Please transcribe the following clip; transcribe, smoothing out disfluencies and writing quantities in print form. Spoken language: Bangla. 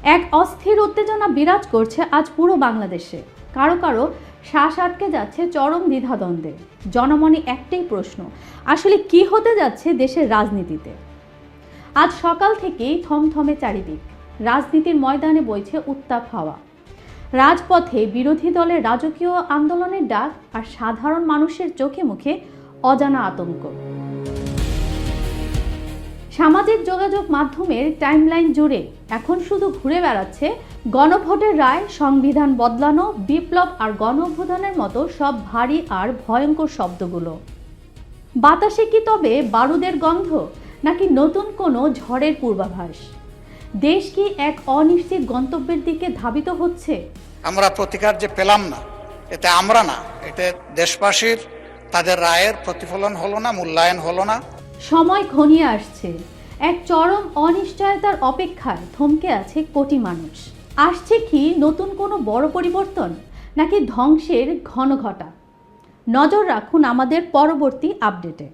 এক অস্থির উত্তেজনা বিরাজ করছে আজ পুরো বাংলাদেশে। কারো কারো শ্বাস আটকে যাচ্ছে চরম দ্বিধাদ্বন্দ্বে। জনমনে একটাই প্রশ্ন, আসলে কি হতে যাচ্ছে দেশের রাজনীতিতে? আজ সকাল থেকেই থমথমে চারিদিক। রাজনীতির ময়দানে বইছে উত্তাপ হাওয়া। রাজপথে বিরোধী দলের রাজকীয় আন্দোলনের ডাক, আর সাধারণ মানুষের চোখে মুখে অজানা আতঙ্ক। সামাজিক যোগাযোগ মাধ্যমের টাইমলাইন জুড়ে এখন শুধু ঘুরে বেড়াচ্ছে গণভোটের রায়, সংবিধান বদলানো, বিপ্লব আর গণ অভ্যুত্থানের মতো সব ভারী আর ভয়ঙ্কর শব্দগুলো। বাতাসে কি তবে বারুদের গন্ধ, নাকি নতুন কোনো ঝড়ের পূর্বাভাস? দেশ কি এক অনিশ্চিত গন্তব্যের দিকে ধাবিত হচ্ছে? আমরা প্রতিকার যে পেলাম না, এতে আমরা না, এতে দেশবাসীর তাদের রায়ের প্রতিফলন হলো না, মূল্যায়ন হলো না। সময় ঘনিয়ে আসছে, এক চরম অনিশ্চয়তার অপেক্ষায় থমকে আছে কোটি মানুষ। আসছে কি নতুন কোনো বড় পরিবর্তন, নাকি ধ্বংসের ঘন ঘটা? নজর রাখুন আমাদের পরবর্তী আপডেটে।